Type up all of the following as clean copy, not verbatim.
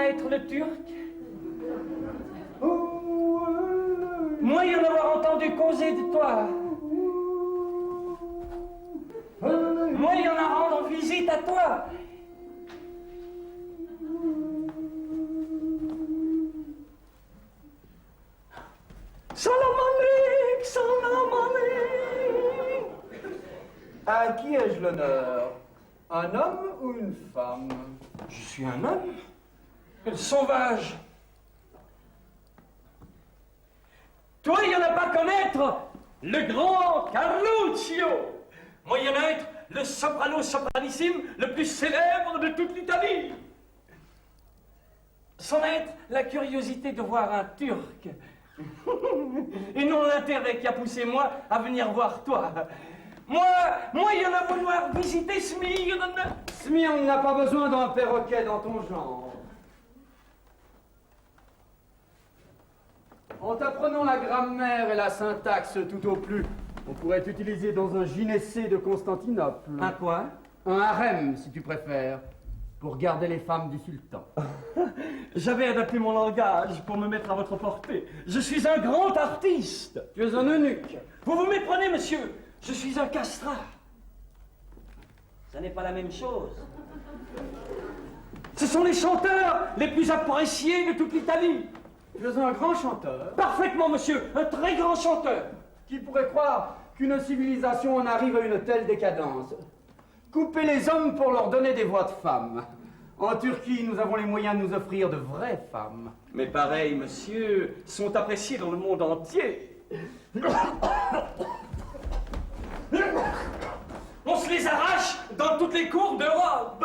connaître le turc. Moyen d'avoir entendu causer de toi. Moyen à rendre visite à toi. Salam alaikum, salam alaikum. À qui ai-je l'honneur? Un homme ou une femme? Je suis un homme. Quel sauvage. Toi, il n'y en a pas connaître le grand Carluccio. Moyen être le soprano sopranissime le plus célèbre de toute l'Italie. Sans être la curiosité de voir un Turc. Et non l'intérêt qui a poussé moi à venir voir toi. Moi, il y en a vouloir visiter Smyrne. Smyrne n'a pas besoin d'un perroquet dans ton genre. En t'apprenant la grammaire et la syntaxe tout au plus, on pourrait t'utiliser dans un gynécée de Constantinople. Un quoi? Un harem, si tu préfères, pour garder les femmes du sultan. J'avais adapté mon langage pour me mettre à votre portée. Je suis un grand artiste. Tu es un eunuque. Vous vous méprenez, monsieur. Je suis un castrat. Ça n'est pas la même chose. Ce sont les chanteurs les plus appréciés de toute l'Italie. Tu es un grand chanteur. Parfaitement, monsieur. Un très grand chanteur. Qui pourrait croire qu'une civilisation en arrive à une telle décadence? Couper les hommes pour leur donner des voix de femmes. En Turquie, nous avons les moyens de nous offrir de vraies femmes. Mais pareils, monsieur, sont appréciés dans le monde entier. On se les arrache dans toutes les cours d'Europe.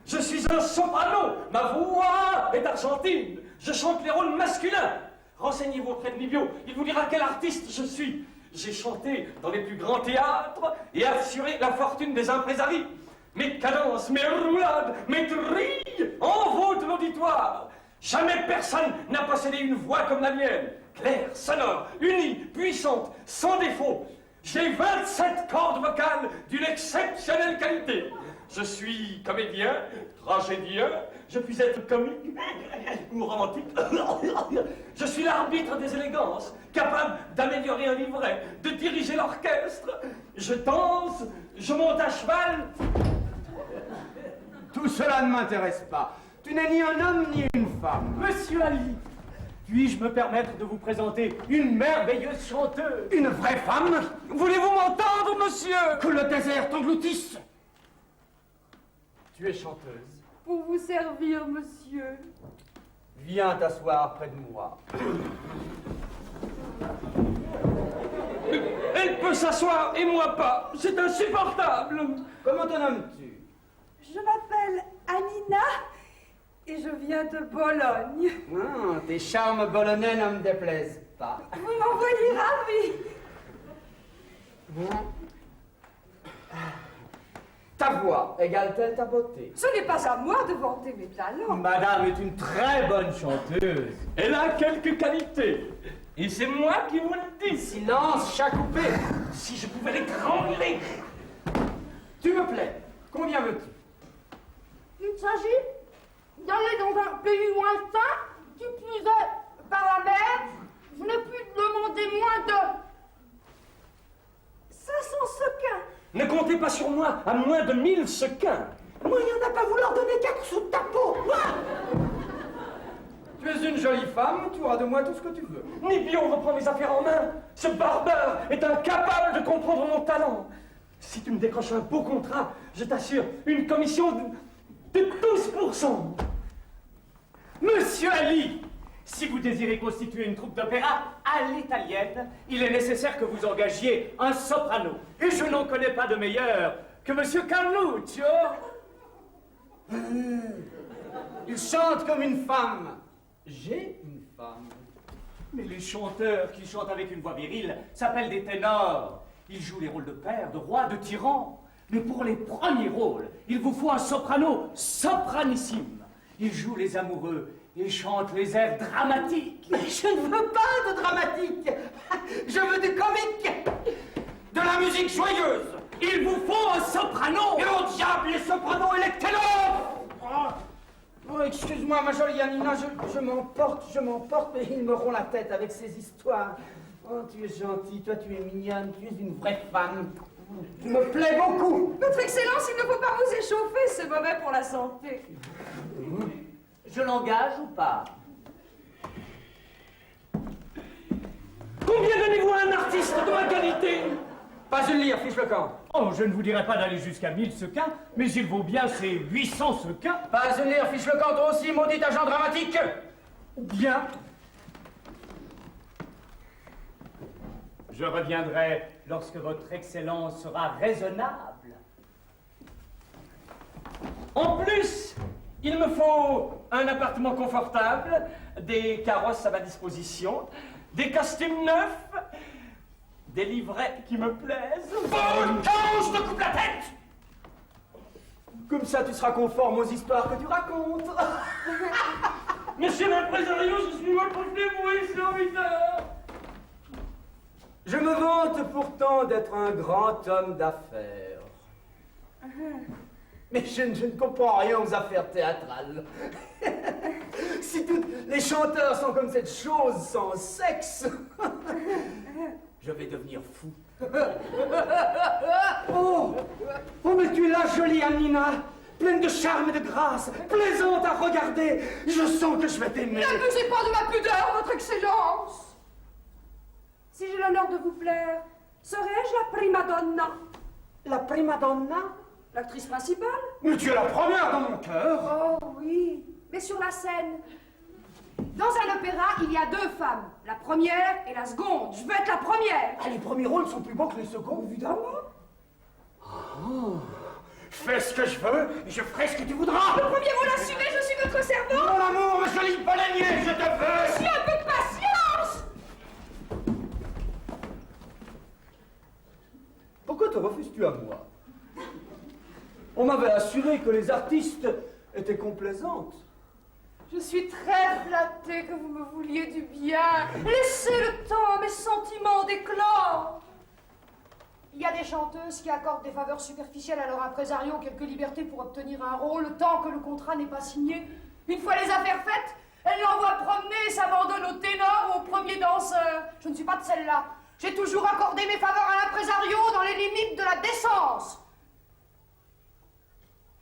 Je suis un soprano. Ma voix est argentine. Je chante les rôles masculins. Renseignez-vous auprès de Livio. Il vous dira quel artiste je suis. J'ai chanté dans les plus grands théâtres et assuré la fortune des impresaris. Mes cadences, mes roulades, mes trilles envoûtent l'auditoire. Jamais personne n'a possédé une voix comme la mienne. Claire, sonore, unie, puissante, sans défaut. J'ai 27 cordes vocales d'une exceptionnelle qualité. Je suis comédien, tragédien, je puis être comique ou romantique. Je suis l'arbitre des élégances, capable d'améliorer un livret, de diriger l'orchestre. Je danse, je monte à cheval. Tout cela ne m'intéresse pas. Tu n'es ni un homme ni une femme. Monsieur Ali, puis-je me permettre de vous présenter une merveilleuse chanteuse? Une vraie femme? Voulez-vous m'entendre, monsieur? Que le désert t'engloutisse. Tu es chanteuse. Pour vous servir, monsieur. Viens t'asseoir près de moi. Elle peut s'asseoir et moi pas. C'est insupportable. Comment te nommes-tu? Je m'appelle Anina et je viens de Bologne. Ah, tes charmes bolonais ne me déplaisent pas. Vous m'en voyez ravie. Ta voix égale-t-elle ta beauté? Ce n'est pas à moi de vanter mes talents. Madame est une très bonne chanteuse. Elle a quelques qualités. Et c'est moi qui vous le dis. Silence, chat coupé. Si je pouvais l'étrangler. Tu me plais. Combien veux-tu? Il s'agit d'aller dans un pays lointain, qui plus est par la mer. Je n'ai pu demander moins de 500 sequins. Ne comptez pas sur moi à moins de 1000 sequins. Moi, il n'y en a pas vouloir donner 4 sous ta peau. Tu es une jolie femme, tu auras de moi tout ce que tu veux. Nibion reprend mes affaires en main. Ce barbare est incapable de comprendre mon talent. Si tu me décroches un beau contrat, je t'assure une commission de 12%. Monsieur Ali, si vous désirez constituer une troupe d'opéra à l'italienne, il est nécessaire que vous engagiez un soprano. Et je n'en connais pas de meilleur que Monsieur Carluccio. Il chante comme une femme. J'ai une femme. Mais les chanteurs qui chantent avec une voix virile s'appellent des ténors. Ils jouent les rôles de père, de roi, de tyran. Mais pour les premiers rôles, il vous faut un soprano sopranissime. Il joue les amoureux et chante les airs dramatiques. Mais je ne veux pas de dramatique. Je veux du comique. De la musique joyeuse. Il vous faut un soprano. Et au diable les sopranos et les ténors. Oh, excuse-moi, ma jolie Anina, je m'emporte, mais ils me rompt la tête avec ces histoires. Oh, tu es gentille, toi tu es mignonne, tu es une vraie femme. Tu me plais beaucoup. Votre Excellence, il ne faut pas vous échauffer, c'est mauvais pour la santé. Je l'engage ou pas? Combien donnez-vous à un artiste de ma qualité? Pas une lyre, fiche le camp. Oh, je ne vous dirai pas d'aller jusqu'à 1000 sequins, mais il vaut bien ces 800 sequins. Pas une lyre, fiche le camp, toi aussi, maudit agent dramatique. Bien. Je reviendrai lorsque votre Excellence sera raisonnable. En plus, il me faut un appartement confortable, des carrosses à ma disposition, des costumes neufs, des livrets qui me plaisent. Bonne temps, je te coupe la tête. Comme ça, tu seras conforme aux histoires que tu racontes. Monsieur l'impresario, je suis votre dévoué serviteur. Je me vante pourtant d'être un grand homme d'affaires. Mais je ne comprends rien aux affaires théâtrales. Si tous les chanteurs sont comme cette chose sans sexe, je vais devenir fou. Oh, mais tu es là, jolie Anina, pleine de charme et de grâce, plaisante à regarder. Je sens que je vais t'aimer. N'abusez pas de ma pudeur, votre Excellence. Si j'ai l'honneur de vous plaire, serais-je la prima donna? La prima donna? L'actrice principale? Mais tu es la première dans mon cœur. Oh oui, mais sur la scène. Dans un opéra, il y a deux femmes, la première et la seconde. Je veux être la première. Ah, les premiers rôles sont plus beaux que les seconds, évidemment. Fais ce que je veux et je ferai ce que tu voudras. Le premier rôle assumé, je suis votre servant. Mon amour, ma jolie baleinier, je te veux. J'ai un peu de patience. Pourquoi te refuses-tu à moi? On m'avait assuré que les artistes étaient complaisantes. Je suis très flattée que vous me vouliez du bien. Laissez le temps à mes sentiments d'éclore. Il y a des chanteuses qui accordent des faveurs superficielles à leur impresario, quelques libertés pour obtenir un rôle, tant que le contrat n'est pas signé. Une fois les affaires faites, elles l'envoient promener et s'abandonnent au ténor ou au premier danseur. Je ne suis pas de celle-là. J'ai toujours accordé mes faveurs à l'impresario dans les limites de la décence.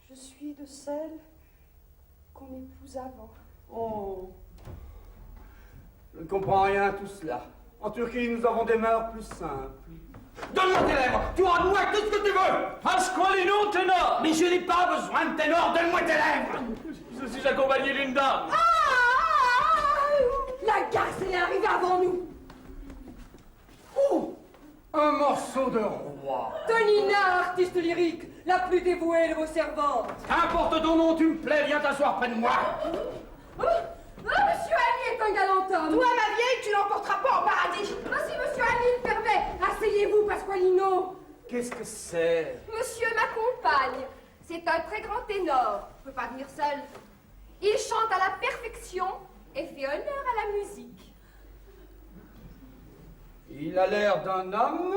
Je suis de celle qu'on épouse avant. Oh, je ne comprends rien à tout cela. En Turquie, nous avons des mœurs plus simples. Donne-moi tes lèvres, tu auras de moi tout ce que tu veux. Pasqualino ténor. Mais je n'ai pas besoin de ténor, donne-moi tes lèvres. Je suis accompagné d'une dame. La garce, elle est arrivée avant nous. Oh, un morceau de roi. Tonina, artiste lyrique, la plus dévouée de vos servantes. Qu'importe ton nom, tu me plais, viens t'asseoir près de moi. Monsieur Ali est un galant homme. Toi, ma vieille, tu l'emporteras pas au paradis. Si monsieur Ali le permet, asseyez-vous, Pasqualino. Qu'est-ce que c'est? Monsieur m'accompagne. C'est un très grand ténor. Il ne peut pas venir seul. Il chante à la perfection et fait honneur à la musique. Il a l'air d'un homme.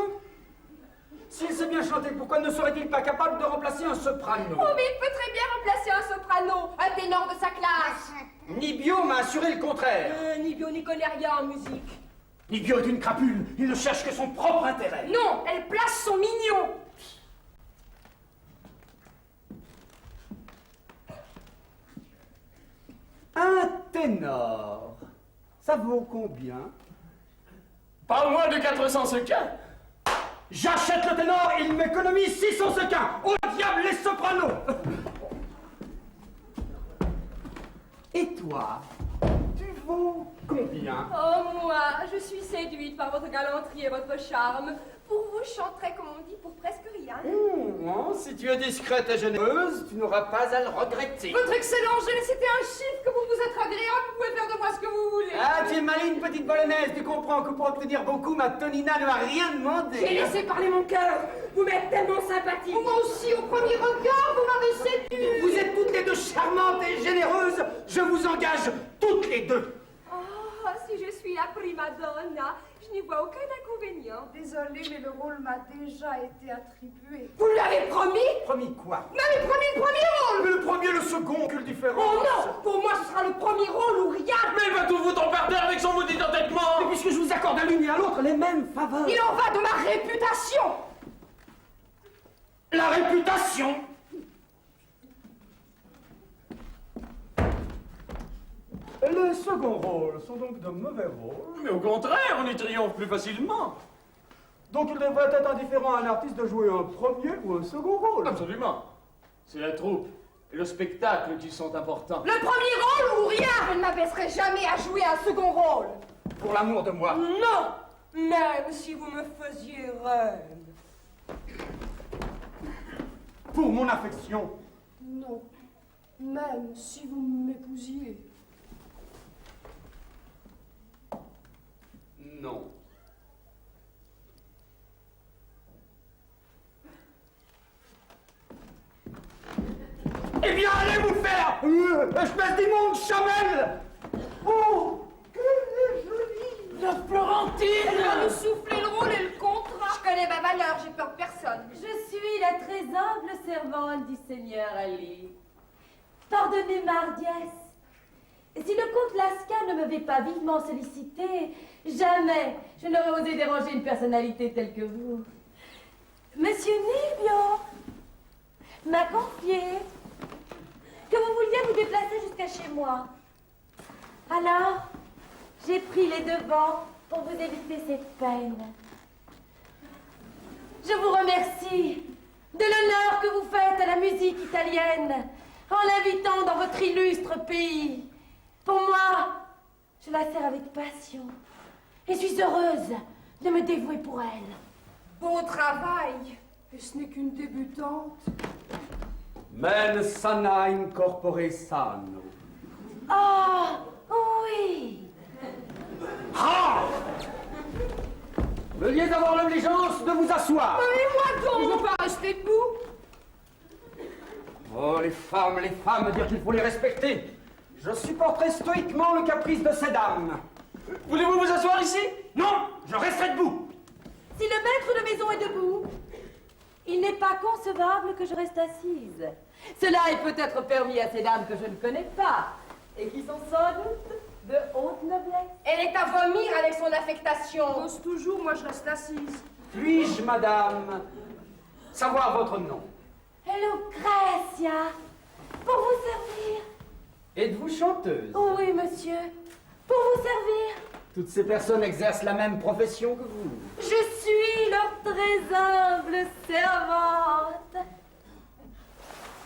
S'il sait bien chanter, pourquoi ne serait-il pas capable de remplacer un soprano? Oh, mais il peut très bien remplacer un soprano, un ténor de sa classe. Nibio m'a assuré le contraire. Nibio n'y connaît rien en musique. Nibio est une crapule, il ne cherche que son propre intérêt. Non, elle place son mignon. Un ténor, ça vaut combien? Pas moins de 400 sequins. J'achète le ténor et il m'économise 600 sequins. Au diable les sopranos. Et toi, tu vaux combien? Oh, moi, je suis séduite par votre galanterie et votre charme. Pour vous, je chanterai, comme on dit, pour presque rien. Si tu es discrète et généreuse, tu n'auras pas à le regretter. Votre Excellence, j'ai laissé un chiffre que vous êtes agréable, vous pouvez faire de moi ce que vous voulez. Ah, tu es maligne, petite bolognaise. Tu comprends que pour obtenir beaucoup, ma Tonina ne m'a rien demandé. J'ai laissé parler mon cœur. Vous m'êtes tellement sympathique. Moi aussi, au premier regard, vous m'avez séduit. Vous êtes toutes les deux charmantes et généreuses. Je vous engage toutes les deux. Oh, si je suis la prima donna, je Je n'y vois aucun inconvénient. Désolée, mais le rôle m'a déjà été attribué. Vous l'avez promis? Promis quoi? Vous m'avez promis le premier rôle! Mais le premier, le second, quelle différence? Oh non! Pour moi, ce sera le premier rôle ou rien! Mais il va tout foutre en par terre avec son maudit entêtement! Mais puisque je vous accorde à l'une et à l'autre les mêmes faveurs. Il en va de ma réputation! La réputation! Les seconds rôles sont donc de mauvais rôles. Mais au contraire, on y triomphe plus facilement. Donc il devrait être indifférent à un artiste de jouer un premier ou un second rôle. Absolument. C'est la troupe et le spectacle qui sont importants. Le premier rôle ou rien! Je ne m'abaisserai jamais à jouer un second rôle! Pour l'amour de moi. Non! Même si vous me faisiez reine. Pour mon affection. Non. Même si vous m'épousiez. Non. Eh bien, allez vous faire, espèce d'immonde chamelle! Oh, qu'elle est jolie! La Florentine! Elle va nous souffler le rôle et le contrat! Je connais ma valeur, j'ai peur de personne. Je suis la très humble servante du Seigneur Ali. Pardonnez ma hardiesse. Si le comte Lasca ne m'avait pas vivement sollicité, jamais je n'aurais osé déranger une personnalité telle que vous. Monsieur Nibio m'a confié que vous vouliez vous déplacer jusqu'à chez moi. Alors, j'ai pris les devants pour vous éviter cette peine. Je vous remercie de l'honneur que vous faites à la musique italienne en l'invitant dans votre illustre pays. Pour moi, je la sers avec passion et suis heureuse de me dévouer pour elle. Beau travail! Et ce n'est qu'une débutante. Men sana in corpore sano. Ah, oui. Ah! Veuillez avoir l'obligeance de vous asseoir. Et moi donc! Je ne veux pas rester debout. Oh, les femmes, dire qu'il faut les respecter. Je supporterai stoïquement le caprice de ces dames. Voulez-vous vous asseoir ici? Non, je resterai debout. Si le maître de maison est debout, il n'est pas concevable que je reste assise. Cela est peut-être permis à ces dames que je ne connais pas et qui sont sans doute de haute noblesse. Elle est à vomir avec son affectation. Pose toujours, moi je reste assise. Puis-je, madame, savoir votre nom? Lucrezia, pour vous servir. Êtes-vous chanteuse? Oh oui, monsieur, pour vous servir. Toutes ces personnes exercent la même profession que vous. Je suis leur très humble servante.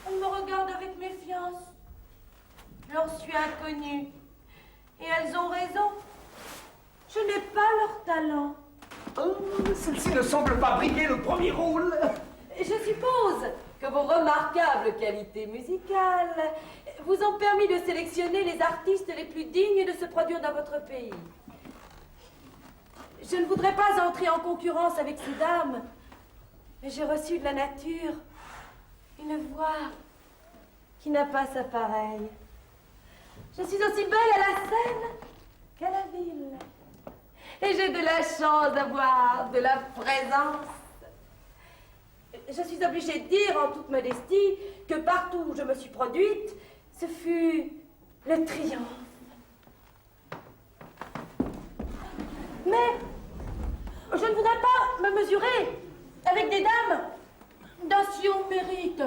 Elles me regardent avec méfiance. Je leur suis inconnue. Et elles ont raison. Je n'ai pas leur talent. Oh, celle-ci ne semble pas briller le premier rôle. Je suppose que vos remarquables qualités musicales vous ont permis de sélectionner les artistes les plus dignes de se produire dans votre pays. Je ne voudrais pas entrer en concurrence avec ces dames, mais j'ai reçu de la nature une voix qui n'a pas sa pareille. Je suis aussi belle à la scène qu'à la ville. Et j'ai de la chance d'avoir de la présence. Je suis obligée de dire en toute modestie que partout où je me suis produite, ce fut le triomphe. Mais je ne voudrais pas me mesurer avec des dames d'un si haut mérite.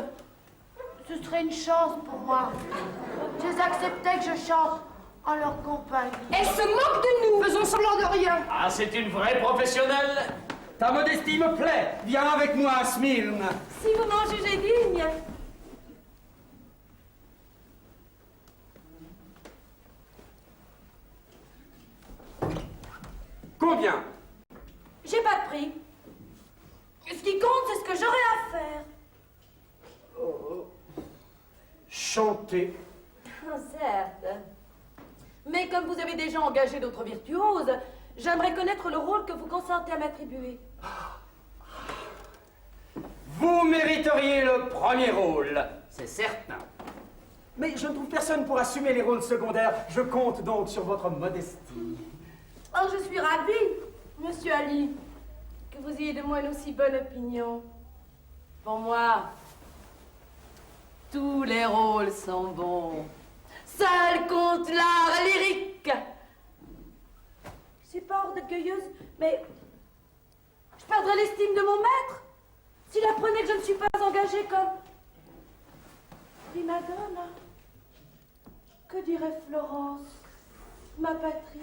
Ce serait une chance pour moi. J'elles acceptaient que je chante en leur compagnie. Elle se moque de nous. Faisons semblant de rien. Ah, c'est une vraie professionnelle. Ta modestie me plaît. Viens avec moi à Smyrne. Si vous m'en jugez digne. Combien? J'ai pas de prix. Ce qui compte, c'est ce que j'aurai à faire. Chanter. Certes. Mais comme vous avez déjà engagé d'autres virtuoses, j'aimerais connaître le rôle que vous consentez à m'attribuer. Vous mériteriez le premier rôle, c'est certain. Mais je ne trouve personne pour assumer les rôles secondaires. Je compte donc sur votre modestie. Oh, je suis ravie. Monsieur Ali, que vous ayez de moi une aussi bonne opinion. Pour moi, tous les rôles sont bons. Seul compte l'art lyrique. Je suis pas orgueilleuse, mais je perdrais l'estime de mon maître s'il apprenait que je ne suis pas engagée comme prima donna. Que dirait Florence, ma patrie?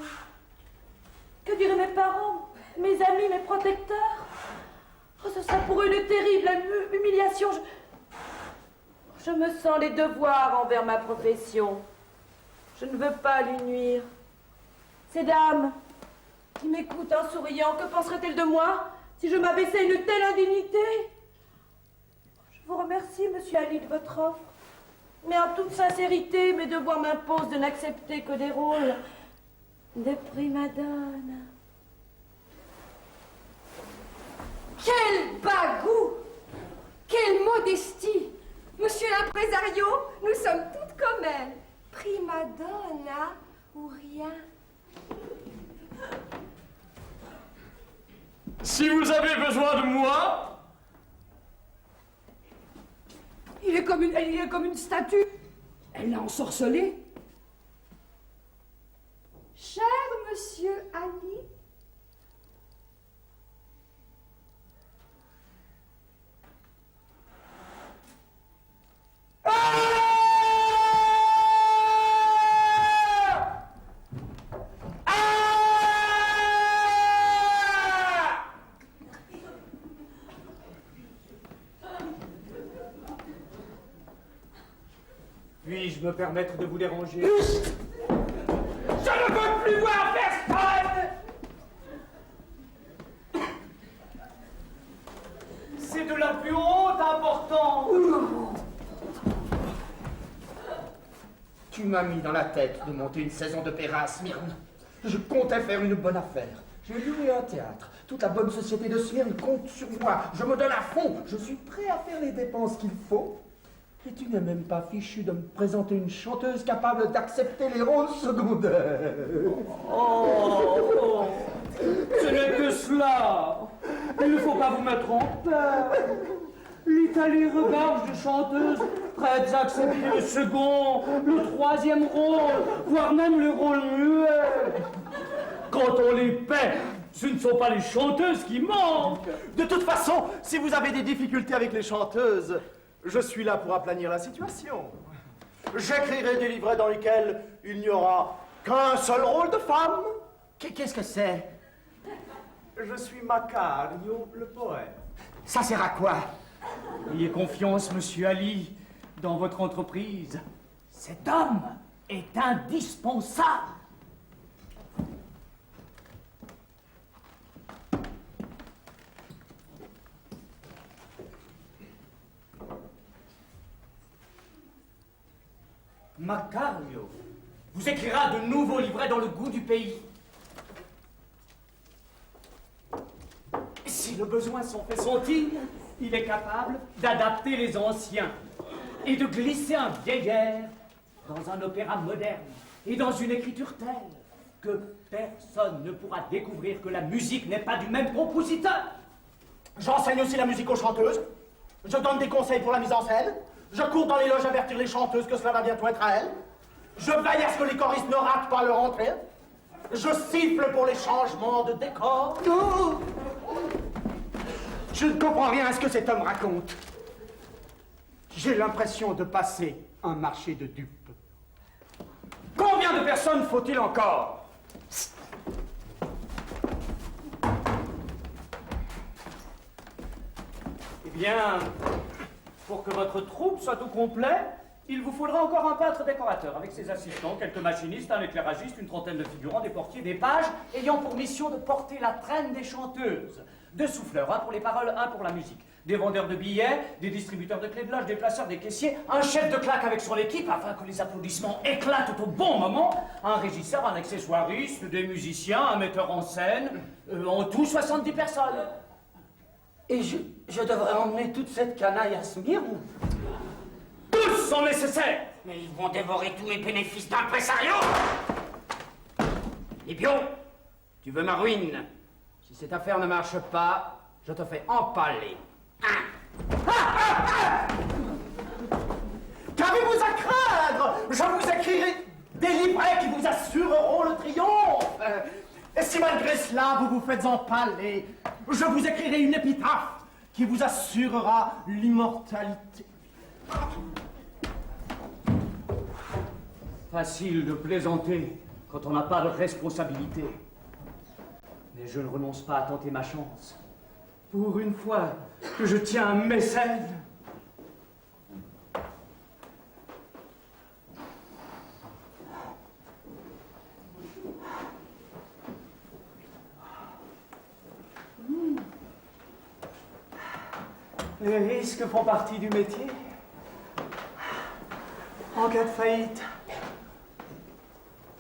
Que diraient mes parents, mes amis, mes protecteurs? Oh, ce serait pour eux une terrible humiliation. Je me sens les devoirs envers ma profession. Je ne veux pas lui nuire. Ces dames qui m'écoutent en souriant, que penseraient-elles de moi si je m'abaissais à une telle indignité? Je vous remercie, monsieur Ali, de votre offre. Mais en toute sincérité, mes devoirs m'imposent de n'accepter que des rôles de prima donna. Quel bas goût! Quelle modestie! Monsieur l'impresario, nous sommes toutes comme elle. Prima donna ou rien. Si vous avez besoin de moi, Il est comme une statue. Elle l'a ensorcelé. Cher monsieur Ali, Puis-je me permettre de vous déranger? je ne veux plus voir personne. C'est de la plus haute importance. Tu m'as mis dans la tête de monter une saison d'opéra à Smyrne. Je comptais faire une bonne affaire. J'ai loué un théâtre. Toute la bonne société de Smyrne compte sur moi. Je me donne à fond. Je suis prêt à faire les dépenses qu'il faut. Et tu n'es même pas fichu de me présenter une chanteuse capable d'accepter les rôles secondaires. Oh, ce n'est que cela. Il ne faut pas vous mettre en peur. L'Italie regorge de chanteuses prêtes à accepter le second, le troisième rôle, voire même le rôle muet. Quand on les paie, ce ne sont pas les chanteuses qui manquent. De toute façon, si vous avez des difficultés avec les chanteuses, je suis là pour aplanir la situation. J'écrirai des livrets dans lesquels il n'y aura qu'un seul rôle de femme. Qu'est-ce que c'est? Je suis Macario, le poète. Ça sert à quoi? Ayez confiance, monsieur Ali, dans votre entreprise. Cet homme est indispensable. Macario vous écrira de nouveaux livrets dans le goût du pays. Si le besoin s'en fait sentir, il est capable d'adapter les anciens et de glisser un vieil air dans un opéra moderne et dans une écriture telle que personne ne pourra découvrir que la musique n'est pas du même compositeur. J'enseigne aussi la musique aux chanteuses. Je donne des conseils pour la mise en scène. Je cours dans les loges avertir les chanteuses que cela va bientôt être à elles. Je veille à ce que les choristes ne ratent pas leur entrée. Je siffle pour les changements de décor. Non! Je ne comprends rien à ce que cet homme raconte. J'ai l'impression de passer un marché de dupes. Combien de personnes faut-il encore? Eh bien, pour que votre troupe soit au complet, il vous faudra encore un peintre décorateur avec ses assistants, quelques machinistes, un éclairagiste, une trentaine de figurants, des portiers, des pages, ayant pour mission de porter la traîne des chanteuses. 2 souffleurs, un pour les paroles, un pour la musique. Des vendeurs de billets, des distributeurs de clés de loge, des placeurs, des caissiers, un chef de claque avec son équipe afin que les applaudissements éclatent au bon moment, un régisseur, un accessoiriste, des musiciens, un metteur en scène, en tout 70 personnes. Et je devrais emmener toute cette canaille à Smyrne? Tous sont nécessaires. Mais ils vont dévorer tous mes bénéfices d'impresario. Libio, tu veux ma ruine? Si cette affaire ne marche pas, je te fais empaler. Qu'avez-vous à craindre? Je vous écrirai des livrets qui vous assureront le triomphe. Et si malgré cela vous vous faites empaler, je vous écrirai une épitaphe qui vous assurera l'immortalité. Facile de plaisanter quand on n'a pas de responsabilité. Mais je ne renonce pas à tenter ma chance. Pour une fois que je tiens un mécène. Les risques font partie du métier. En cas de faillite,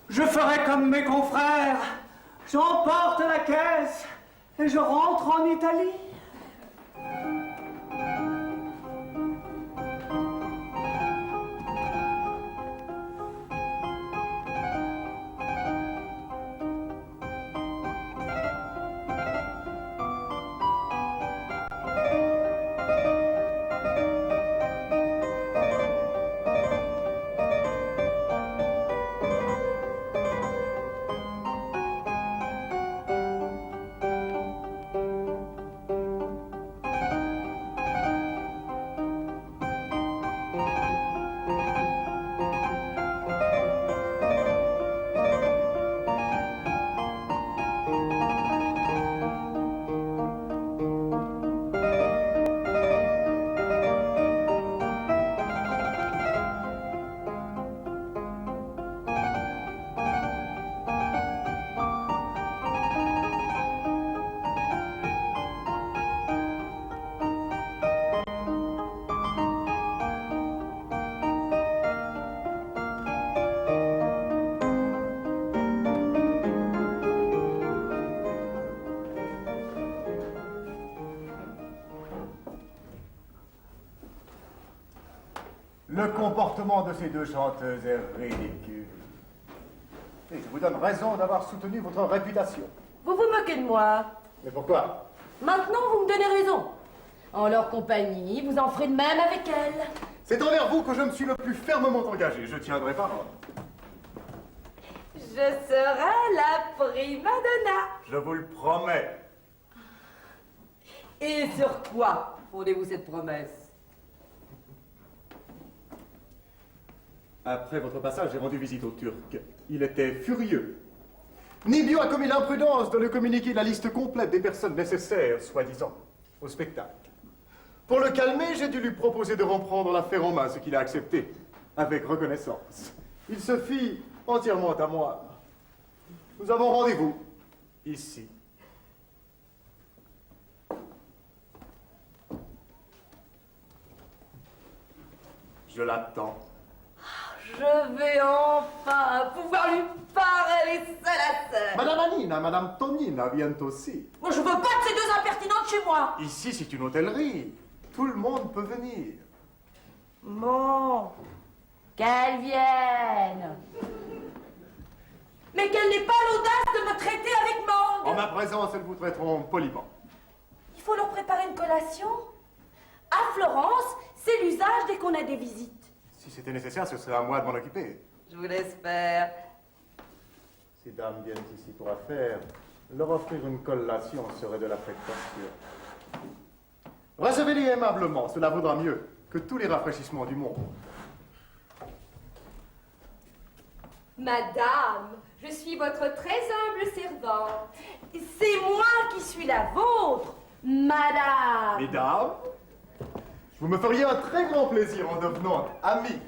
je ferai comme mes confrères. J'emporte la caisse et je rentre en Italie. Le comportement de ces deux chanteuses est ridicule. Et je vous donne raison d'avoir soutenu votre réputation. Vous vous moquez de moi. Mais pourquoi? Maintenant, vous me donnez raison. En leur compagnie, vous en ferez de même avec elles. C'est envers vous que je me suis le plus fermement engagé. Je tiendrai parole. Je serai la prima donna. Je vous le promets. Et sur quoi fondez-vous cette promesse? Après votre passage, j'ai rendu visite au Turc. Il était furieux. Nibio a commis l'imprudence de lui communiquer la liste complète des personnes nécessaires, soi-disant, au spectacle. Pour le calmer, j'ai dû lui proposer de reprendre l'affaire en main, ce qu'il a accepté, avec reconnaissance. Il se fit entièrement à moi. Nous avons rendez-vous, ici. Je l'attends. Je vais enfin pouvoir lui parler seule à seule. Madame Anina, Madame Tonina viennent aussi. Moi, je veux pas de ces deux impertinentes chez moi. Ici, c'est une hôtellerie. Tout le monde peut venir. Bon, qu'elles viennent. Mais qu'elle n'ait pas l'audace de me traiter avec mangue. En ma présence, elles vous traiteront poliment. Il faut leur préparer une collation. À Florence, c'est l'usage dès qu'on a des visites. Si c'était nécessaire, ce serait à moi de m'en occuper. Je vous laisse faire. Ces dames viennent ici pour affaires. Leur offrir une collation serait de l'affectation. Recevez-les aimablement, cela vaudra mieux que tous les rafraîchissements du monde. Madame, je suis votre très humble servante. C'est moi qui suis la vôtre, madame. Mesdames, vous me feriez un très grand plaisir en devenant amis.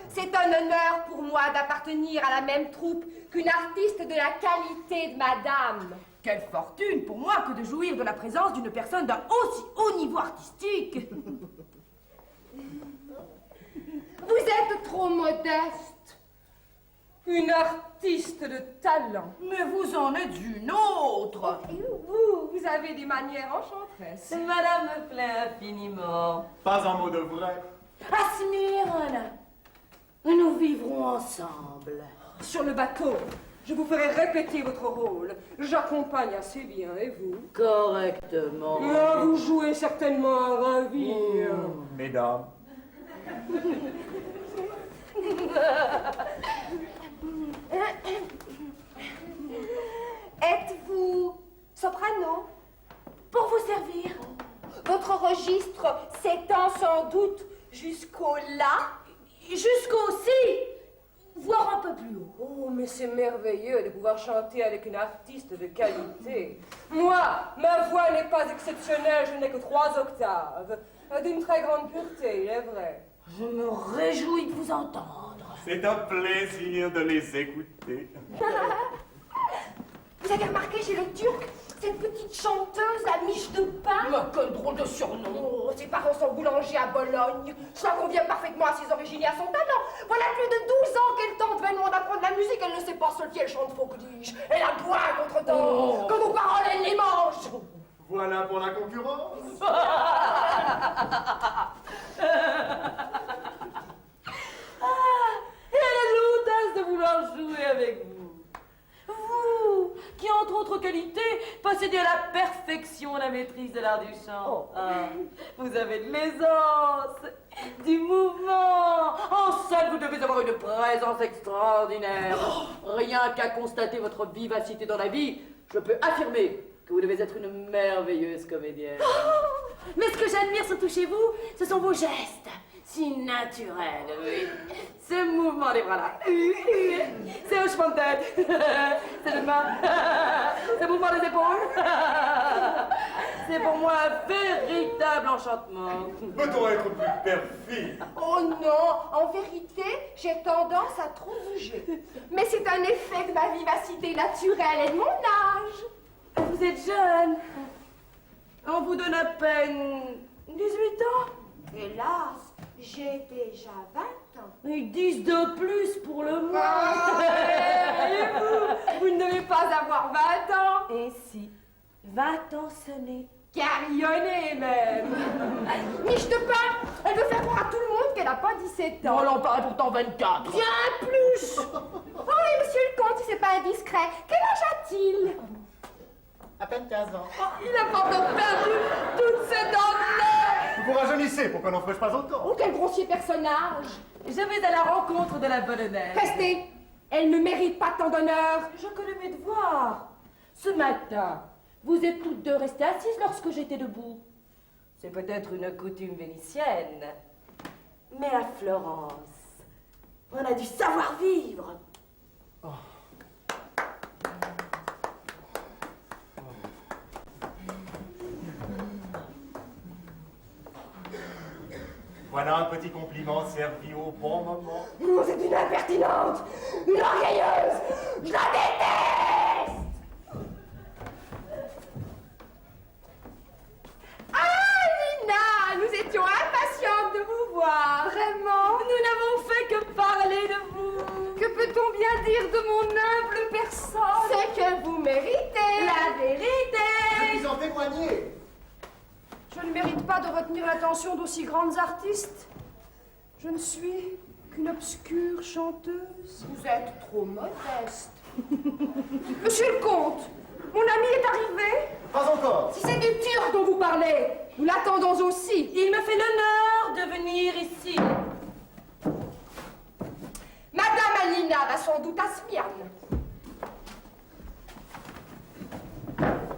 C'est un honneur pour moi d'appartenir à la même troupe qu'une artiste de la qualité de madame. Quelle fortune pour moi que de jouir de la présence d'une personne d'un aussi haut niveau artistique. Vous êtes trop modeste. Une artiste de talent. Mais vous en êtes une autre. Et vous avez des manières enchanteresses. Madame me plaît infiniment. Pas un mot de vrai. À Smyrne, nous vivrons ensemble. Sur le bateau. Je vous ferai répéter votre rôle. J'accompagne assez bien, et vous? Correctement. Là, vous jouez certainement à ravir. Mesdames, Êtes-vous soprano? Pour vous servir. Votre registre s'étend sans doute jusqu'au la? Jusqu'au si, voire un peu plus haut. Oh, mais c'est merveilleux de pouvoir chanter avec une artiste de qualité. Moi, ma voix n'est pas exceptionnelle, je n'ai que 3 octaves. D'une très grande pureté, il est vrai. Je me réjouis de vous entendre. c'est un plaisir de les écouter. Vous avez remarqué chez le Turc, cette petite chanteuse, la miche de pain? Mais quel drôle de surnom! Oh, ses parents sont boulangers à Bologne. Cela convient parfaitement à ses origines et à son talent. Voilà plus de 12 ans qu'elle tente vainement d'apprendre la musique. Elle ne sait pas ce qu'elle chante, faut que dis-je. Elle aboie contre-temps. Comme aux paroles, elle les mange. Voilà pour la concurrence. Elle a l'audace de vouloir jouer avec vous. Vous, qui entre autres qualités, possédez à la perfection la maîtrise de l'art du chant. Ah, vous avez de l'aisance, du mouvement. En scène, vous devez avoir une présence extraordinaire. Rien qu'à constater votre vivacité dans la vie, je peux affirmer que vous devez être une merveilleuse comédienne. Mais ce que j'admire surtout chez vous, ce sont vos gestes. Si naturel, oui. Ce mouvement des bras-là. Ce hochement de tête. C'est le main. Ce mouvement des épaules. C'est pour moi un véritable enchantement. Peut-on être plus perfide? Oh non, en vérité, j'ai tendance à trop bouger. Mais c'est un effet de ma vivacité naturelle et de mon âge. Vous êtes jeune. On vous donne à peine 18 ans. Hélas, j'ai déjà 20 ans. Ils disent de plus pour le moins. Vous ne devez pas avoir 20 ans. Et si 20 ans ce n'est Carillonnée même. Miche de pain, elle veut faire croire à tout le monde qu'elle n'a pas 17 ans. on en paraît pourtant 24. Bien plus. Oh oui, monsieur le comte, si c'est pas indiscret, quel âge a-t-il? À peine 15 ans. Il a pourtant perdu toutes ses dents de lait. Vous rajeunissez pour qu'on n'en ferait pas autant. Oh, quel grossier personnage. Je vais à la rencontre de la bonne honneur. Restez. Elle ne mérite pas tant d'honneur. Je connais mes devoirs. Ce matin, vous êtes toutes deux restées assises lorsque j'étais debout. C'est peut-être une coutume vénitienne. Mais à Florence, on a du savoir-vivre. Voilà un petit compliment servi au bon moment. Vous êtes une impertinente, une orgueilleuse. Je la déteste. Ah, Nina, nous étions impatientes de vous voir. Vraiment? Nous n'avons fait que parler de vous. Que peut-on bien dire de mon humble personne? C'est que vous méritez. La vérité. Je puis en témoigner. Je ne mérite pas de retenir l'attention d'aussi grandes artistes. Je ne suis qu'une obscure chanteuse. Vous êtes trop modeste. Monsieur le comte, mon ami est arrivé. Pas encore. Si c'est du Turc dont vous parlez, nous l'attendons aussi. Il me fait l'honneur de venir ici. Madame Alina va sans doute à Smyrne.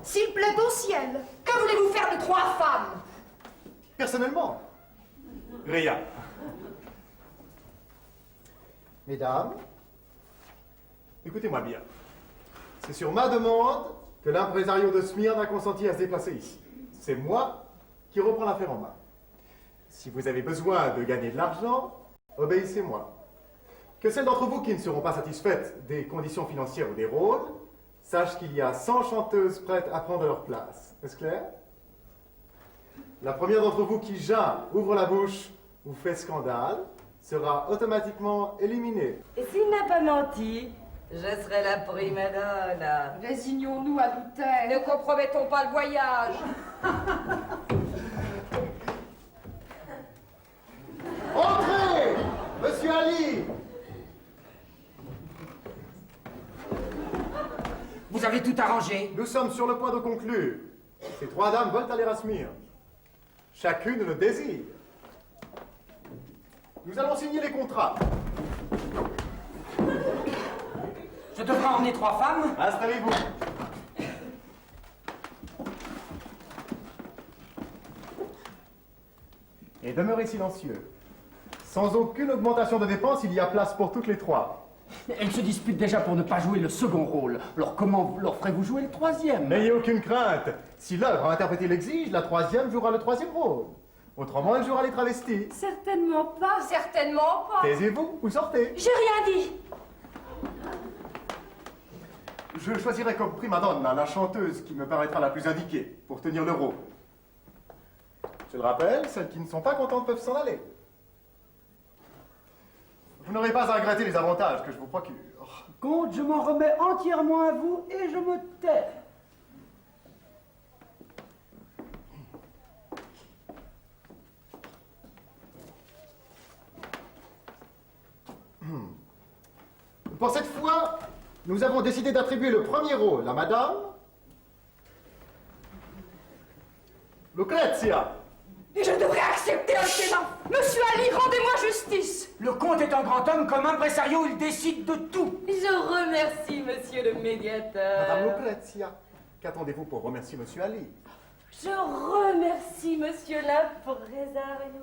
S'il plaît au ciel, que voulez-vous faire de 3 femmes? Personnellement, rien. Mesdames, Écoutez-moi bien. C'est sur ma demande que l'impresario de Smyrne a consenti à se déplacer ici. C'est moi qui reprends l'affaire en main. Si vous avez besoin de gagner de l'argent, obéissez-moi. Que celles d'entre vous qui ne seront pas satisfaites des conditions financières ou des rôles sachent qu'il y a 100 chanteuses prêtes à prendre leur place. Est-ce clair? La première d'entre vous qui geint, ouvre la bouche ou fait scandale sera automatiquement éliminée. Et s'il n'a pas menti, je serai la prima donna. Résignons-nous à nous taire. Ne compromettons pas le voyage. entrez, Monsieur Ali. aurait tout arrangé. Nous sommes sur le point de conclure. Ces 3 dames veulent aller à Smyrne. Chacune le désire. Nous allons signer les contrats. Je devrais emmener 3 femmes. Installez-vous. Et demeurez silencieux. Sans aucune augmentation de dépenses, il y a place pour toutes les 3. Elles se disputent déjà pour ne pas jouer le second rôle. Alors comment leur ferez-vous jouer le 3e? N'ayez aucune crainte. Si l'œuvre interprétée l'exige, la 3e jouera le 3e rôle. Autrement, elle jouera les travestis. Certainement pas. Certainement pas. Taisez-vous ou sortez. J'ai rien dit. Je choisirai comme prima donna la chanteuse qui me paraîtra la plus indiquée pour tenir le rôle. Je le rappelle, celles qui ne sont pas contentes peuvent s'en aller. Vous n'aurez pas à regretter les avantages que je vous procure. Comte, je m'en remets entièrement à vous et je me tais. Pour cette fois, nous avons décidé d'attribuer le premier rôle à Madame Lucrezia. Et je devrais accepter un témoin. Monsieur Ali, rendez-moi justice. Le comte est un grand homme, comme impresario, il décide de tout. Je remercie monsieur le médiateur. Madame Lucrezia, qu'attendez-vous pour remercier Monsieur Ali? Je remercie monsieur l'impresario.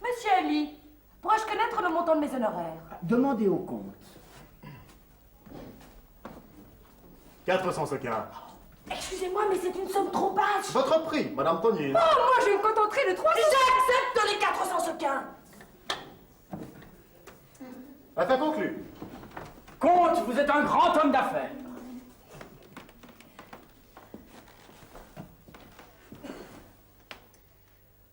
Monsieur Ali, pourrais-je connaître le montant de mes honoraires? Demandez au comte. 400 sequins. Excusez-moi, mais c'est une somme trop basse. Votre prix, Madame Tonier. Oh, moi, je me contenterai de 300. J'accepte les 400 sequins. Affaire conclue. Comte, vous êtes un grand homme d'affaires.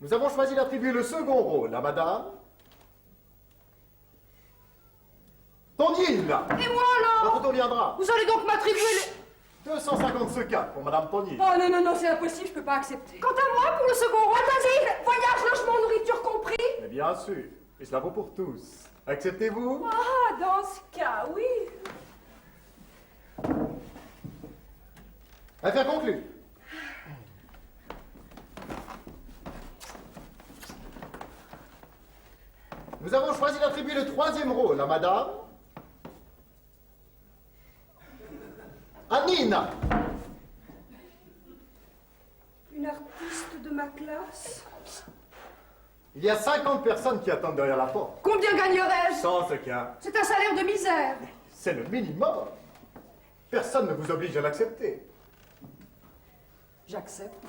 Nous avons choisi d'attribuer le second rôle à Madame Tonier. Et moi, alors? Votre tour viendra. Vous allez donc m'attribuer les... 250 sequins pour Madame Tonier. Oh non, non, non, c'est impossible, je peux pas accepter. Quant à moi, pour le second rôle, vas-y, voyage, logement, nourriture compris. Mais bien sûr, et cela vaut pour tous. Acceptez-vous? Ah, dans ce cas, oui. Affaire conclue. Nous avons choisi d'attribuer le troisième rôle à Madame Anina. Une artiste de ma classe. Il y a 50 personnes qui attendent derrière la porte. Combien gagnerais-je? 100 sequins. C'est un salaire de misère. C'est le minimum. Personne ne vous oblige à l'accepter. J'accepte.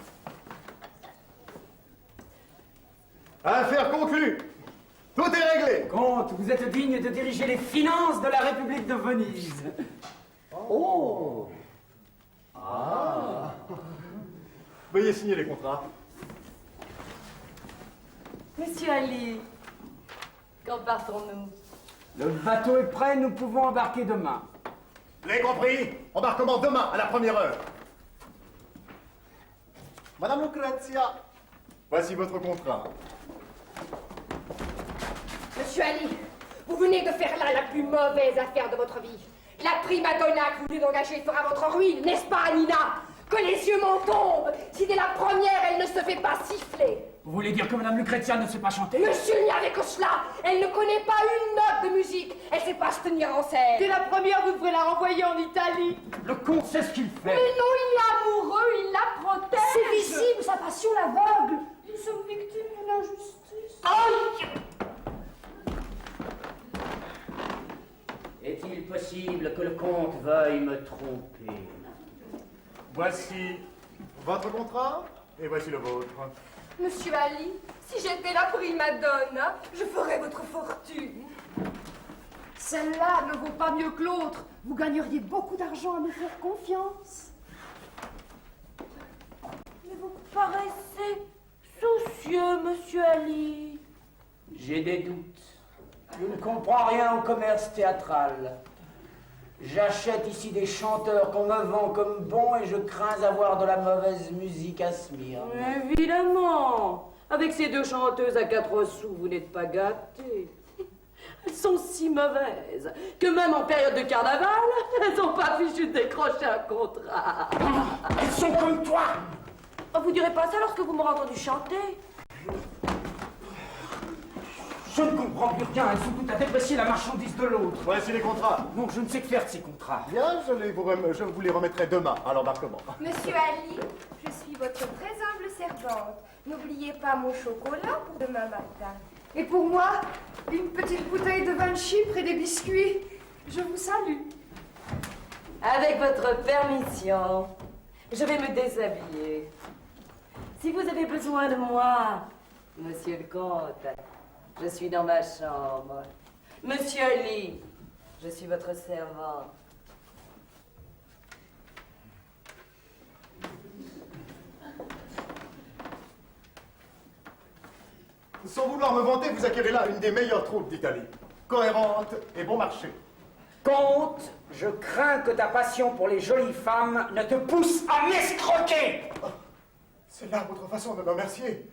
Affaire conclue. Tout est réglé. Comte, vous êtes digne de diriger les finances de la République de Venise. Oh. Ah. Veuillez signer les contrats. Monsieur Ali, quand partons-nous? Le bateau est prêt, nous pouvons embarquer demain. Vous avez compris? Embarquement demain, à la première heure. Madame Lucrezia, voici votre contrat. Monsieur Ali, vous venez de faire là la plus mauvaise affaire de votre vie. La prima donna que vous venez d'engager fera votre ruine, n'est-ce pas, Anina? Que les yeux m'en tombent si dès la première elle ne se fait pas siffler. Vous voulez dire que Madame Lucrezia ne sait pas chanter? Monsieur, il n'y avait que cela. Elle ne connaît pas une note de musique. Elle ne sait pas se tenir en scène. Dès la première, vous devrez la renvoyer en Italie. Le comte sait ce qu'il fait. Mais non, il est amoureux, il la protège. C'est visible, sa passion l'aveugle. Nous sommes victimes d'une injustice. Aïe! Est-il possible que le comte veuille me tromper? Voici votre contrat et voici le vôtre. Monsieur Ali, si j'étais la prima donna, je ferais votre fortune. Celle-là ne vaut pas mieux que l'autre. Vous gagneriez beaucoup d'argent à me faire confiance. Mais vous paraissez soucieux, monsieur Ali. J'ai des doutes. Je ne comprends rien au commerce théâtral. J'achète ici des chanteurs qu'on me vend comme bons et je crains avoir de la mauvaise musique à Smyrne. Évidemment. Avec ces deux chanteuses à 4 sous, vous n'êtes pas gâtés. Elles sont si mauvaises que même en période de carnaval, elles n'ont pas fichu de décrocher un contrat. Elles sont comme toi. Oh, vous direz pas ça lorsque vous m'aurez entendu chanter. Je ne comprends plus rien, elles sont toutes à déprécier la marchandise de l'autre. Voici les contrats. Non, je ne sais que faire de ces contrats. Bien, je vous les remettrai demain à l'embarquement. Monsieur Ali, je suis votre très humble servante. N'oubliez pas mon chocolat pour demain matin. Et pour moi, une petite bouteille de vin de Chypre et des biscuits. Je vous salue. Avec votre permission, je vais me déshabiller. Si vous avez besoin de moi, monsieur le comte, je suis dans ma chambre. Monsieur Ali, je suis votre servante. Sans vouloir me vanter, vous acquérez là une des meilleures troupes d'Italie. Cohérente et bon marché. Comte, je crains que ta passion pour les jolies femmes ne te pousse à m'escroquer. C'est là votre façon de me remercier.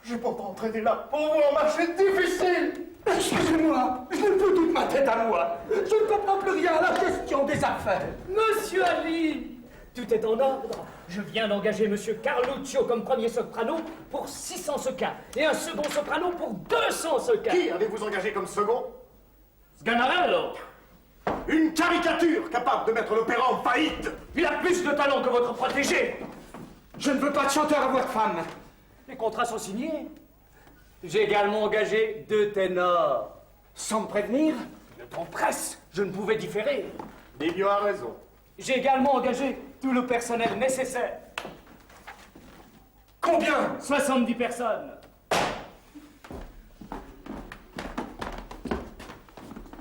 J'ai pourtant entraîné là pour vous un marché difficile. Excusez-moi, je n'ai plus toute ma tête à moi. Je ne comprends plus rien à la gestion des affaires. Monsieur Ali, tout est en ordre. Je viens d'engager Monsieur Carluccio comme premier soprano pour 600 sequins et un second soprano pour 200 sequins. Qui avez-vous engagé comme second? Sganarello. Une caricature capable de mettre l'opéra en faillite. Il a plus de talent que votre protégé. Je ne veux pas de chanteur à voix de femme. Les contrats sont signés. J'ai également engagé 2 ténors. Sans me prévenir? Le temps presse, je ne pouvais différer. Livio a raison. J'ai également engagé tout le personnel nécessaire. Combien? 70 personnes.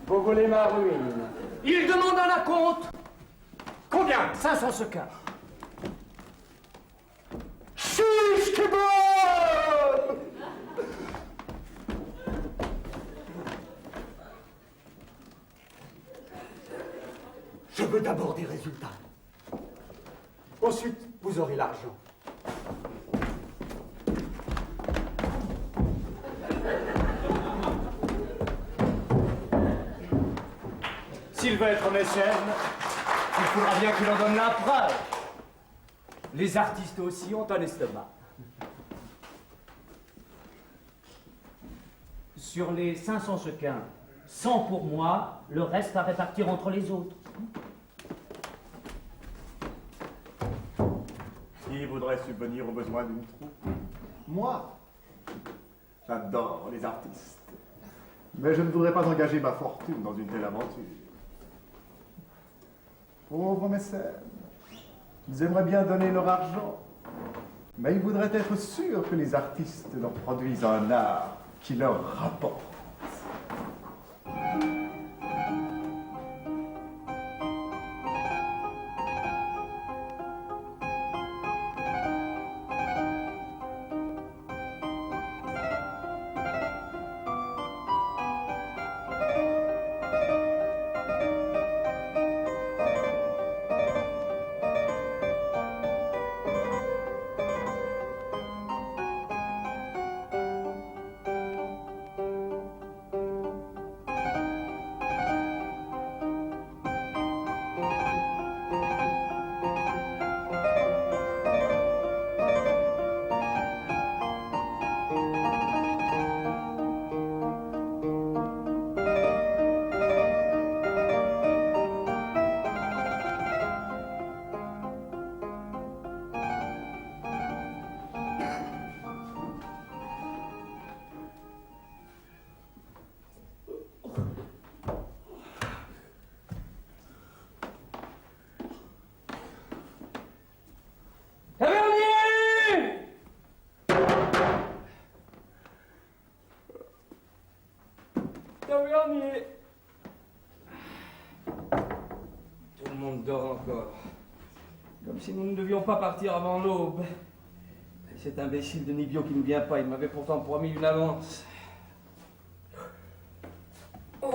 Vous voulez ma ruine? Il demande un acompte. Combien? 500 sequins. Chiche qui bonne! Je veux d'abord des résultats. Ensuite, vous aurez l'argent. S'il veut être mécène, il faudra bien qu'il en donne la preuve. Les artistes aussi ont un estomac. Sur les 500 sequins, 100 pour moi, le reste à répartir entre les autres. Qui voudrait subvenir aux besoins d'une troupe? Moi. J'adore les artistes. Mais je ne voudrais pas engager ma fortune dans une telle aventure. Pauvres mécènes. Ils aimeraient bien donner leur argent. Mais ils voudraient être sûrs que les artistes leur produisent un art qui leur rapporte. Tout le monde dort encore. Comme si nous ne devions pas partir avant l'aube. Cet imbécile de Nibio qui ne vient pas, il m'avait pourtant promis une avance. Oh.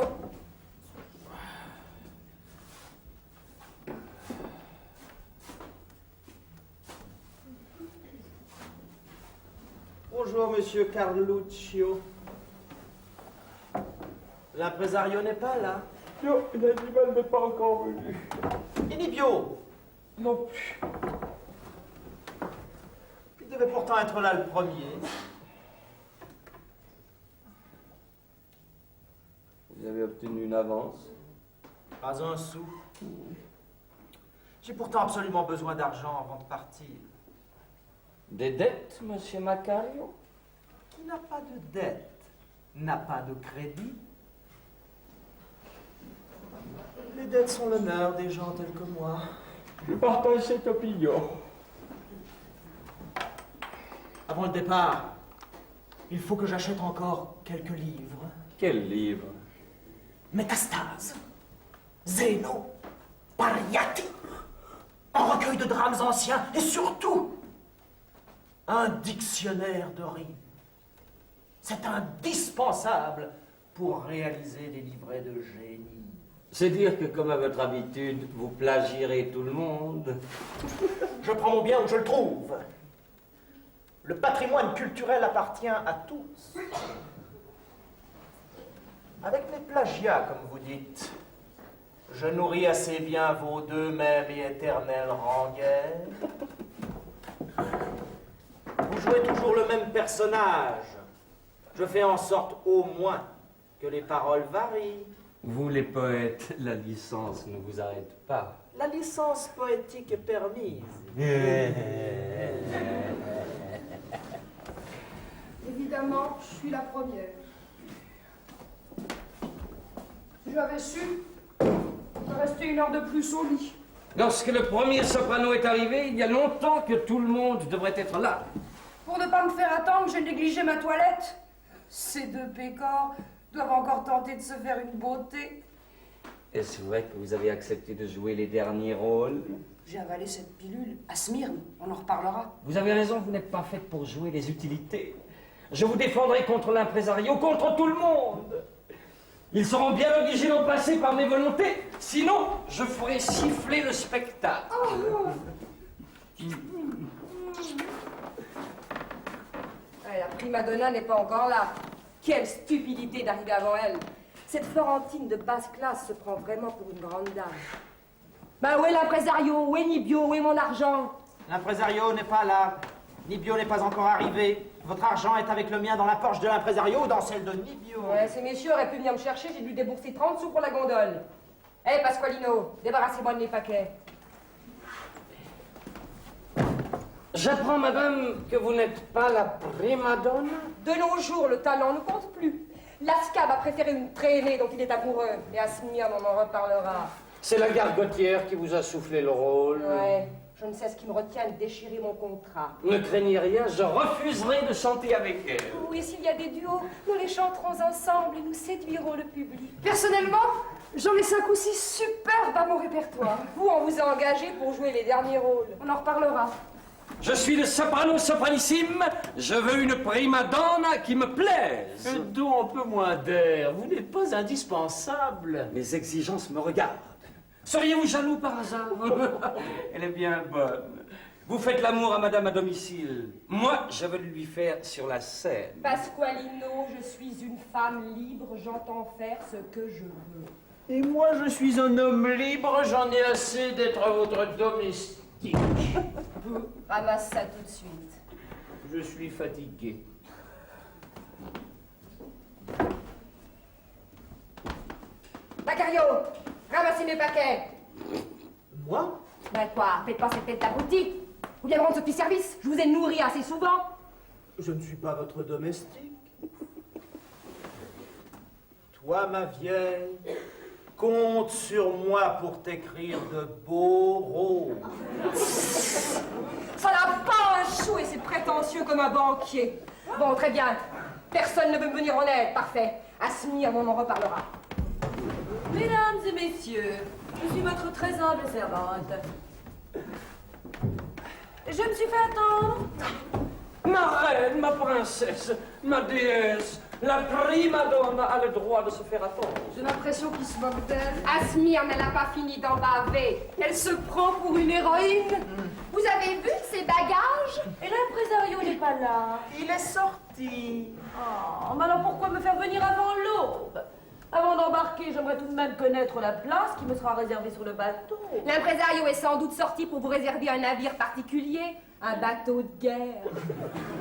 Bonjour, monsieur Carluccio. L'impresario n'est pas là. Non, l'animal n'est pas encore venu. Et Nibio? Non plus. Il devait pourtant être là le premier. Vous avez obtenu une avance? Pas un sou. J'ai pourtant absolument besoin d'argent avant de partir. Des dettes, monsieur Macario? Qui n'a pas de dette n'a pas de crédit. Les dettes sont l'honneur des gens tels que moi. Je partage cette opinion. Avant le départ, il faut que j'achète encore quelques livres. Quel livre? Métastase, Zéno, Pariati, un recueil de drames anciens et surtout un dictionnaire de rimes. C'est indispensable pour réaliser des livrets de génie. C'est dire que, comme à votre habitude, vous plagierez tout le monde. Je prends mon bien où je le trouve. Le patrimoine culturel appartient à tous. Avec mes plagiats, comme vous dites, je nourris assez bien vos deux mêmes et éternelles rengaires. Vous jouez toujours le même personnage. Je fais en sorte au moins que les paroles varient. Vous, les poètes, la licence ne vous arrête pas. La licence poétique est permise. Évidemment, je suis la première. Si j'avais su, j'aurais resté 1 heure de plus au lit. Lorsque le premier soprano est arrivé, il y a longtemps que tout le monde devrait être là. Pour ne pas me faire attendre, j'ai négligé ma toilette. Ces deux pécores doivent encore tenter de se faire une beauté. Est-ce vrai que vous avez accepté de jouer les derniers rôles? J'ai avalé cette pilule à Smyrne, on en reparlera. Vous avez raison, vous n'êtes pas faite pour jouer les utilités. Je vous défendrai contre l'impresario, contre tout le monde. Ils seront bien obligés d'en passer par mes volontés, sinon je ferai siffler le spectacle. Ouais, la prima donna n'est pas encore là. Quelle stupidité d'arriver avant elle. Cette Florentine de basse classe se prend vraiment pour une grande dame. Ben où est l'impresario? Où est Nibio? Où est mon argent? L'impresario n'est pas là. Nibio n'est pas encore arrivé. Votre argent est avec le mien dans la poche de l'impresario ou dans celle de Nibio. Ouais, ces messieurs auraient pu venir me chercher, j'ai dû débourser 30 sous pour la gondole. Hé, Pasqualino, débarrassez-moi de mes paquets. J'apprends, madame, que vous n'êtes pas la prima donna. De nos jours, le talent ne compte plus. Lascave a préféré une traînée dont il est amoureux. Et à Smyrne, on en reparlera. C'est la gargotière qui vous a soufflé le rôle. Ouais, je ne sais ce qui me retient de déchirer mon contrat. Ne craignez rien, je refuserai de chanter avec elle. Oui, s'il y a des duos, nous les chanterons ensemble et nous séduirons le public. Personnellement, j'en ai 5 ou 6 superbes à mon répertoire. Vous, on vous a engagé pour jouer les derniers rôles. On en reparlera. Je suis le soprano sopranissime. Je veux une prima donna qui me plaise. Donc un peu moins d'air. Vous n'êtes pas indispensable. Mes exigences me regardent. Seriez-vous jaloux par hasard? Elle est bien bonne. Vous faites l'amour à madame à domicile. Moi, je veux lui faire sur la scène. Pasqualino, je suis une femme libre, j'entends faire ce que je veux. Et moi, je suis un homme libre. J'en ai assez d'être votre domestique. Ramasse ça tout de suite. Je suis fatigué. Macario, ramassez mes paquets. Moi? Ben quoi, faites pas cette tête d'abruti. Vous voulez me rendre ce petit service? Je vous ai nourri assez souvent. Je ne suis pas votre domestique. Toi, ma vieille, compte sur moi pour t'écrire de beaux rôles. Ça n'a pas un chou et c'est prétentieux comme un banquier. Bon, très bien. Personne ne veut me venir en aide. Parfait. À Smyrne, on en reparlera. Mesdames et messieurs, je suis votre très humble servante. Je me suis fait attendre. Ma reine, ma princesse, ma déesse, la prima donna a le droit de se faire attendre. J'ai l'impression qu'il se moque d'elle. À Smyrne, elle n'a pas fini d'en baver. Elle se prend pour une héroïne. Vous avez vu ses bagages? Et l'impresario n'est pas là. Il est sorti. Oh, mais alors pourquoi me faire venir avant l'aube? Avant d'embarquer, j'aimerais tout de même connaître la place qui me sera réservée sur le bateau. L'impresario est sans doute sorti pour vous réserver un navire particulier, un bateau de guerre.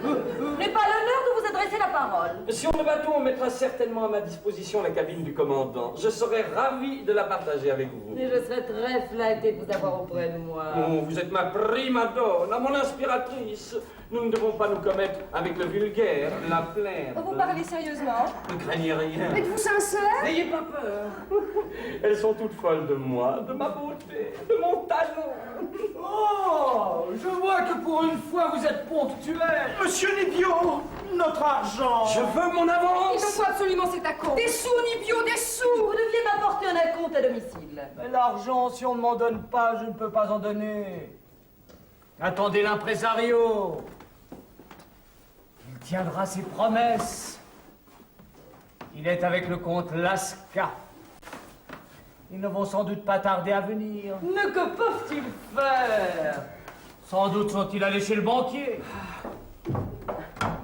Je n'ai pas l'honneur de vous adresser la parole. Sur le bateau, on mettra certainement à ma disposition la cabine du commandant. Je serai ravi de la partager avec vous. Et je serais très flattée de vous avoir auprès de moi. Oh, vous êtes ma prima donna, mon inspiratrice. Nous ne devons pas nous commettre avec le vulgaire, la plainte. Vous parlez sérieusement? Ne craignez rien. Êtes-vous sincère? N'ayez pas peur. Elles sont toutes folles de moi, de ma beauté, de mon talent. Oh, je vois que pour une fois vous êtes ponctuel. Monsieur Nibio, notre argent. Je veux mon Il avance. me faut absolument cet acompte. Des sous, Nibio, des sous! Vous deviez m'apporter un acompte à domicile. Mais l'argent, si on ne m'en donne pas, je ne peux pas en donner. Attendez l'impresario. Il tiendra ses promesses. Il est avec le comte Lasca. Ils ne vont sans doute pas tarder à venir. Mais que peuvent-ils faire? Sans doute sont-ils allés chez le banquier.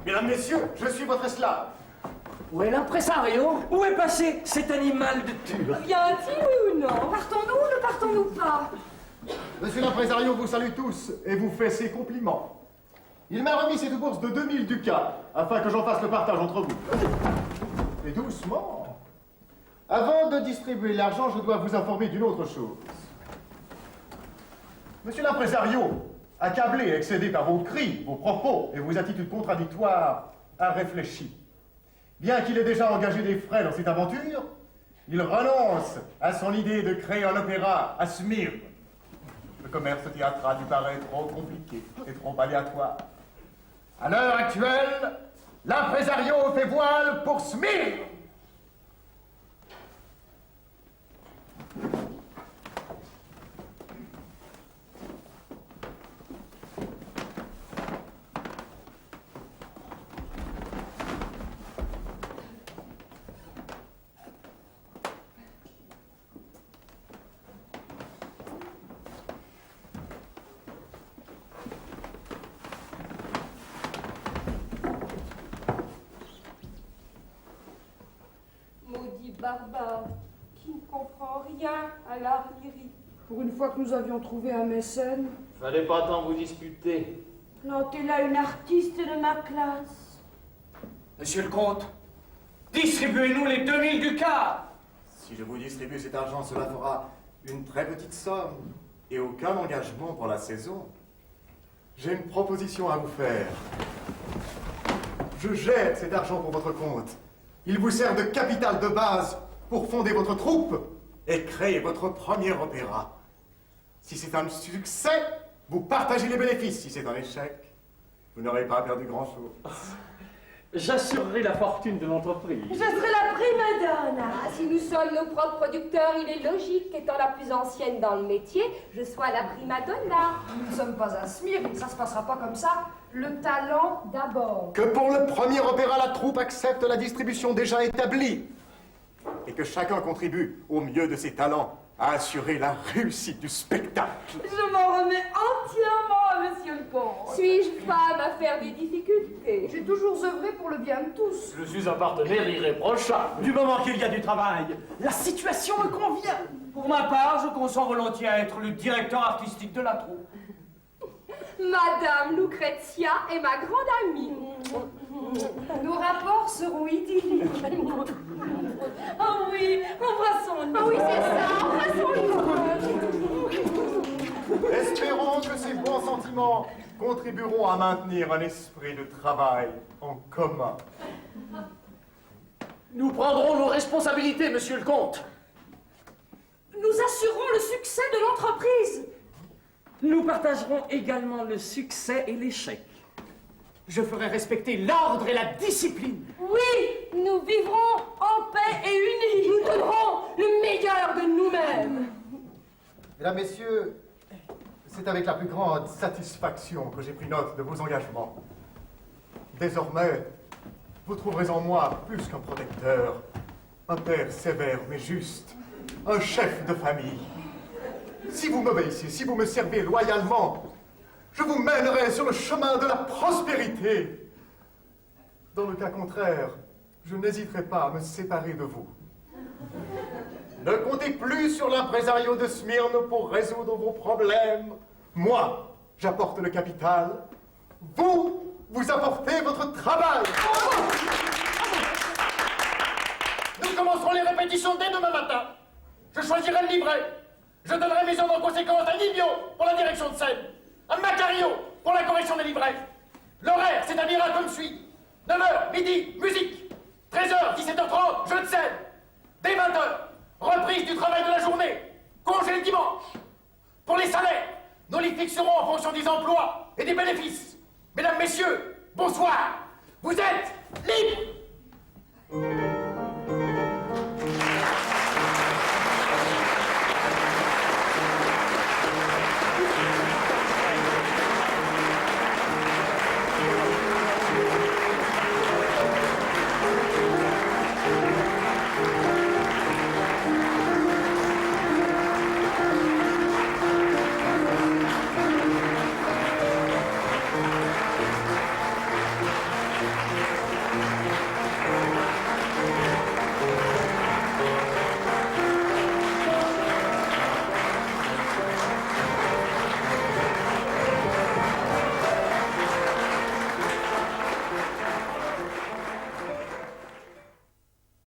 Mesdames, messieurs, je suis votre esclave. Où est l'impresario? Où est passé cet animal de Turc? Vient-il, oui ou non? Partons-nous ou ne partons-nous pas? Monsieur l'impresario vous salue tous et vous fait ses compliments. Il m'a remis cette bourse de 2000 ducats afin que j'en fasse le partage entre vous. Mais doucement. Avant de distribuer l'argent, je dois vous informer d'une autre chose. Monsieur l'impresario, accablé et excédé par vos cris, vos propos et vos attitudes contradictoires, a réfléchi. Bien qu'il ait déjà engagé des frais dans cette aventure, il renonce à son idée de créer un opéra à Smyrne. Le commerce théâtral lui paraît trop compliqué et trop aléatoire. À l'heure actuelle, l'impresario fait voile pour Smyrne. Maudit barbare, qui ne comprend rien à l'art lyrique. Pour une fois que nous avions trouvé un mécène. Fallait pas tant vous disputer. Plantez là une artiste de ma classe. Monsieur le comte, distribuez-nous les 2000 ducats. Si je vous distribue cet argent, cela fera une très petite somme et aucun engagement pour la saison. J'ai une proposition à vous faire. Je jette cet argent pour votre compte. Il vous sert de capital de base pour fonder votre troupe et créer votre premier opéra. Si c'est un succès, vous partagez les bénéfices. Si c'est un échec, vous n'aurez pas perdu grand-chose. J'assurerai la fortune de l'entreprise. Je serai la prima donna. Ah, si nous sommes nos propres producteurs, il est logique qu'étant la plus ancienne dans le métier, je sois la prima donna. Nous ne sommes pas à Smyrne, ça se passera pas comme ça. Le talent d'abord. Que pour le premier opéra, la troupe accepte la distribution déjà établie et que chacun contribue au mieux de ses talents à assurer la réussite du spectacle. Je m'en remets entièrement à monsieur le comte. Suis-je femme à faire des difficultés? J'ai toujours œuvré pour le bien de tous. Je suis un partenaire irréprochable. Du moment qu'il y a du travail, la situation me convient. Pour ma part, je consens volontiers à être le directeur artistique de la troupe. Madame Lucrezia est ma grande amie. Nos rapports seront idylliques. Oh oui, embrassons-nous. Ah oui, c'est ça, embrassons-nous. Espérons que ces bons sentiments contribueront à maintenir un esprit de travail en commun. Nous prendrons nos responsabilités, monsieur le comte. Nous assurerons le succès de l'entreprise. Nous partagerons également le succès et l'échec. Je ferai respecter l'ordre et la discipline. Oui, nous vivrons en paix et unis. Nous donnerons le meilleur de nous-mêmes. Mesdames, Messieurs, c'est avec la plus grande satisfaction que j'ai pris note de vos engagements. Désormais, vous trouverez en moi plus qu'un protecteur, un père sévère mais juste, un chef de famille. Si vous m'obéissez, si vous me servez loyalement, je vous mènerai sur le chemin de la prospérité. Dans le cas contraire, je n'hésiterai pas à me séparer de vous. Ne comptez plus sur l'impresario de Smyrne pour résoudre vos problèmes. Moi, j'apporte le capital. Vous, vous apportez votre travail. Nous commencerons les répétitions dès demain matin. Je choisirai le livret. Je donnerai mes hommes en conséquence à Nibio pour la direction de scène, à Macario pour la correction des livrets. L'horaire s'établira comme suit. 9h, midi, musique. 13h, 17h30, jeu de scène. Dès 20h, reprise du travail de la journée. Congé le dimanche. Pour les salaires, nous les fixerons en fonction des emplois et des bénéfices. Mesdames, Messieurs, bonsoir. Vous êtes libres.